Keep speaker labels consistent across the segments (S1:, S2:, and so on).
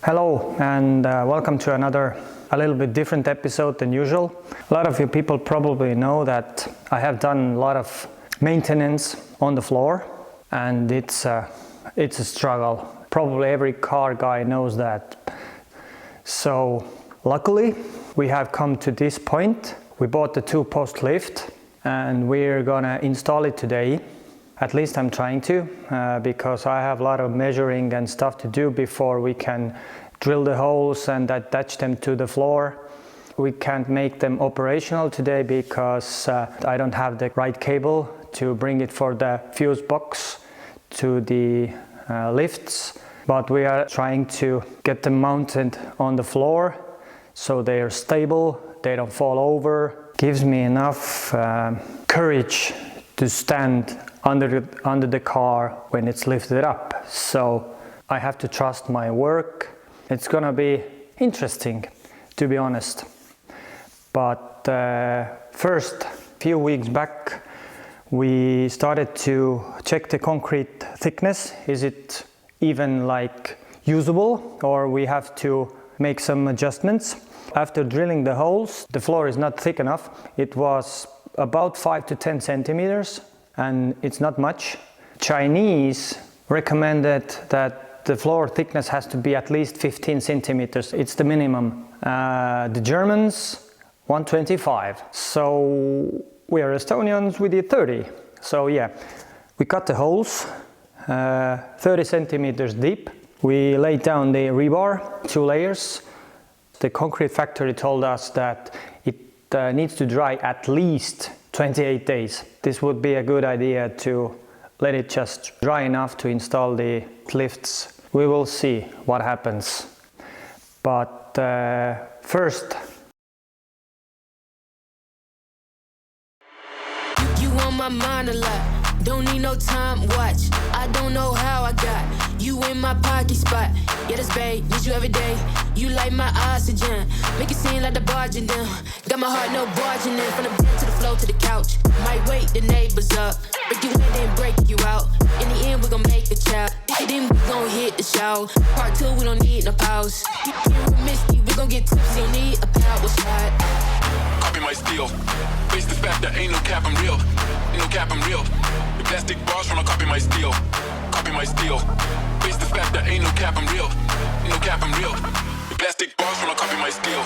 S1: Hello and welcome to another a little bit different episode than usual. A lot of you people probably know that I have done a lot of maintenance on the floor and it's a struggle. Probably every car guy knows that. So luckily we have come to this point. We bought the 2-post lift and we're gonna install it today. At least I'm trying to, because I have a lot of measuring and stuff to do before we can drill the holes and attach them to the floor. We can't make them operational today because I don't have the right cable to bring it for the fuse box to the lifts. But we are trying to get them mounted on the floor so they are stable, they don't fall over. Gives me enough courage to stand under the car when it's lifted up. So I have to trust my work. It's gonna be interesting, to be honest. But first, a few weeks back, we started to check the concrete thickness. Is it even like usable, or we have to make some adjustments? After drilling the holes, the floor is not thick enough. It was about 5 to 10 centimeters. And it's not much. Chinese recommended that the floor thickness has to be at least 15 centimeters. It's the minimum. The Germans, 125. So we are Estonians, we did 30. So yeah, we cut the holes 30 centimeters deep. We laid down the rebar, 2 layers. The concrete factory told us that it needs to dry at least 28 days. This would be a good idea to let it just dry enough to install the lifts. We will see what happens. But first.
S2: You on my mind a lot. Don't need no time watch. I don't know how I got you in my pocket spot. Yeah, that's babe, need you every day. You like my oxygen. Make it seem like the barging down. Got my heart no barging in. From the bed to the floor to the couch. Might wake the neighbors up. Break you in, then break you out. In the end, we gon' make a child. Then we gon' hit the show. Part 2, we don't need no pause. Here with Misty, we gon' get tipsy. Don't need a power shot.
S3: Copy my steel. Face the fact that ain't no cap, I'm real. Ain't no cap, I'm real. The plastic bars tryna copy my steel. Copy my steel. Face the fact that ain't no cap, I'm real. Ain't no cap, I'm real. The plastic bars tryna copy my steel.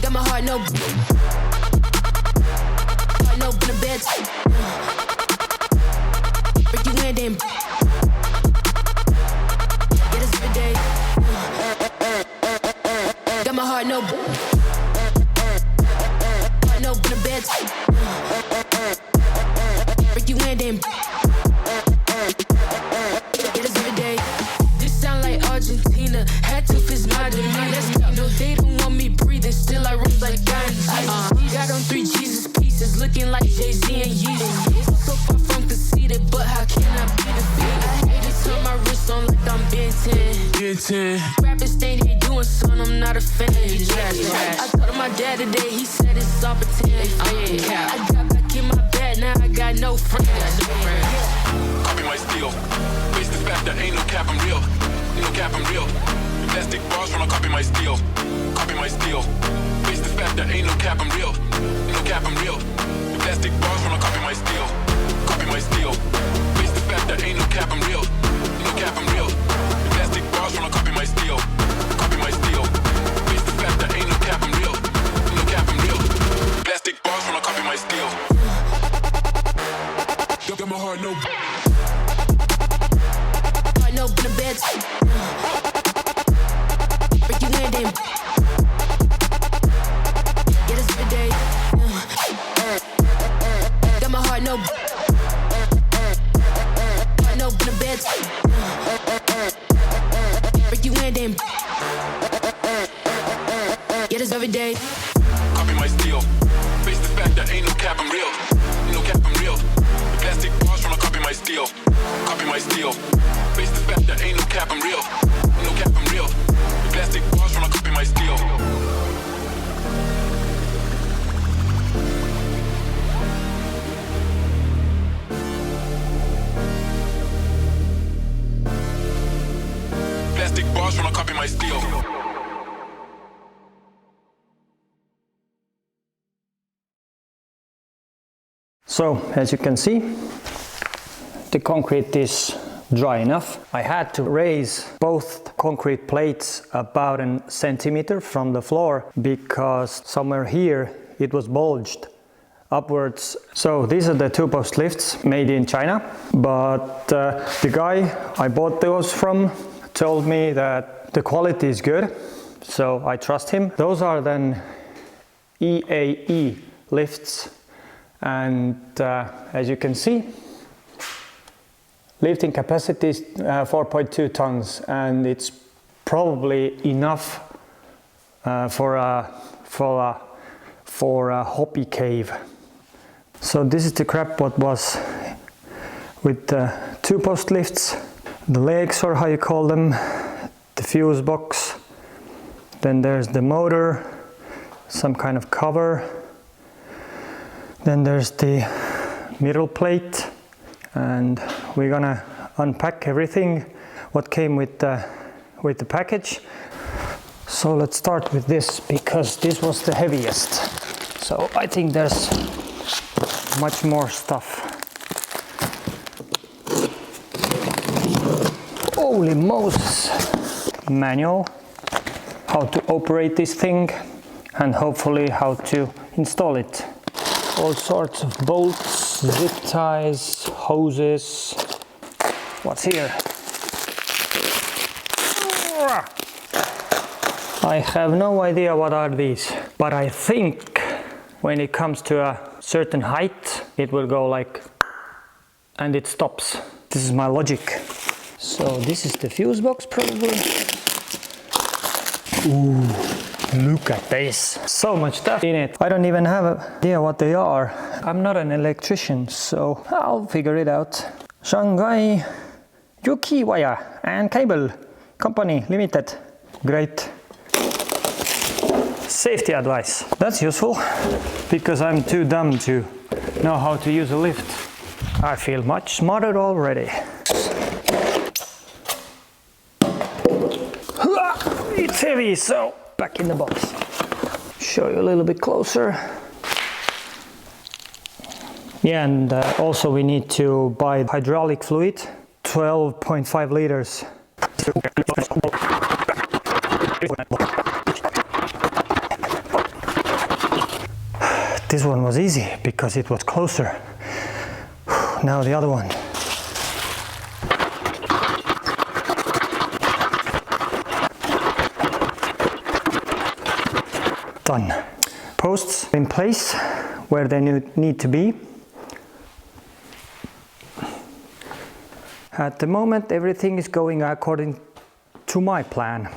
S2: Got my heart no in the bed. Break you in, then get us every day. Got my heart no in the bed. Break you in, then get us every day. This sound like Argentina. Had to fist my demeanor. No, they don't want me breathing. Still I rose like Gandhi. Got on 3 Jesus pieces, looking like Jay-Z and Yeezy. So far from conceited, but how can I be defeated? I hate it, turn my wrist on like I'm Ben 10. Rappers think they doing something, I'm not a fan. I told my dad today, he said it's all pretend. I got back in my bed, now I got no friends.
S3: Copy my steel. Face the fact that ain't no cap, I'm real. Ain't no cap, I'm real. The plastic bars tryna copy my steel. Copy my steel. Face the fact that ain't no cap, I'm real. Ain't no cap, I'm real. The plastic bars tryna copy my steel. Copy my steel. Face the fact that ain't no cap, I'm real. Ain't no cap, I'm real. The plastic bars tryna copy my steel. Copy my steel. Face the fact that ain't no cap, I'm real. Ain't no cap, I'm real. The plastic bars tryna copy my steel. Got my heart no.
S2: Heart no in the bed. Break you in, then get us every day. Got my heart no in the bed. Break you in, then get us every day.
S3: Copy my steel. Face the fact that ain't no cap, I'm real. Ain't no cap, I'm real. The plastic bars tryna copy my steel. Copy my steel. Face the fact that ain't no cap, I'm real. Ain't no cap, I'm real. The plastic bars tryna copy my steel.
S1: So as you can see, the concrete is dry enough. I had to raise both concrete plates about a centimeter from the floor because somewhere here it was bulged upwards. So these are the 2-post lifts made in China, but the guy I bought those from told me that the quality is good, so I trust him. Those are then EAE lifts, and as you can see, lifting capacity is 4.2 tons, and it's probably enough for a hobby cave. So this is the crap what was with the 2-post lifts, the legs, or how you call them, the fuse box. Then there's the motor, some kind of cover. Then there's the middle plate, and we're gonna unpack everything what came with the package. So let's start with this because this was the heaviest. So I think there's much more stuff. Holy Moses! Manual, how to operate this thing, and hopefully how to install it. All sorts of bolts, zip ties, hoses. What's here? I have no idea what are these, but I think when it comes to a certain height, it will go like, and it stops. This is my logic. So this is the fuse box probably. Ooh, look at this. So much stuff in it. I don't even have an idea what they are. I'm not an electrician, so I'll figure it out. Shanghai Yuki Wire and Cable Company Limited. Great. Safety advice. That's useful because I'm too dumb to know how to use a lift. I feel much smarter already. It's heavy, so back in the box. Show you a little bit closer. Yeah, and also we need to buy hydraulic fluid, 12.5 liters. This one was easy because it was closer. Now the other one. Done. Posts in place where they need to be. At the moment everything is going according to my plan.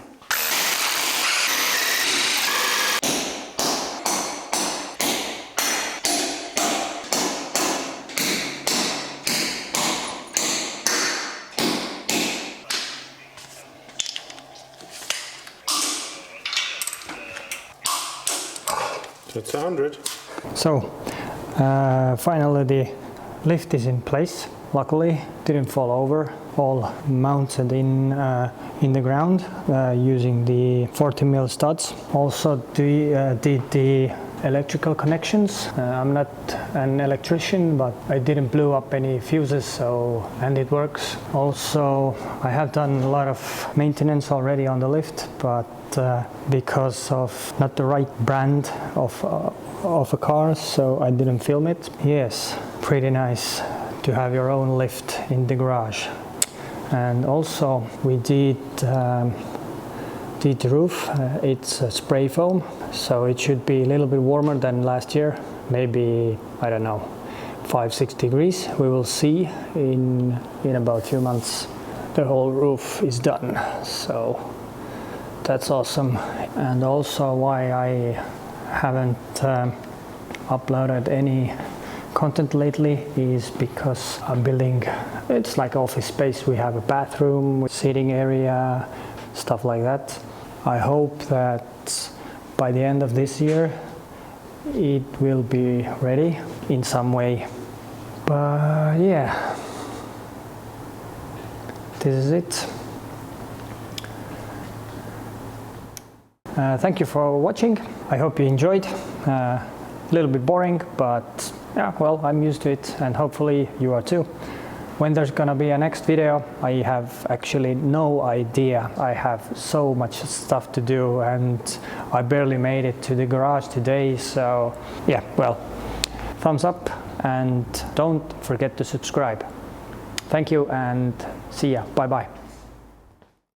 S4: That's 100.
S1: So finally the lift is in place. Luckily didn't fall over. All mounted in the ground using the 40mm studs. Also did the electrical connections. I'm not an electrician, but I didn't blow up any fuses, and it works. Also, I have done a lot of maintenance already on the lift, but because of not the right brand of a car, so I didn't film it. Yes, pretty nice to have your own lift in the garage. And also we did the roof. It's spray foam, so it should be a little bit warmer than last year. Maybe, I don't know, 5-6 degrees. We will see in about a few months. The whole roof is done, so that's awesome. And also why I haven't uploaded any content lately is because I'm building, it's like office space. We have a bathroom, sitting area, stuff like that. I hope that by the end of this year it will be ready in some way. But yeah, this is it. Thank you for watching. I hope you enjoyed. A little bit boring, but yeah, well, I'm used to it, and hopefully you are too. When there's gonna be a next video, I have actually no idea. I have so much stuff to do, and I barely made it to the garage today, so yeah, well, thumbs up, and don't forget to subscribe. Thank you, and see ya. Bye bye.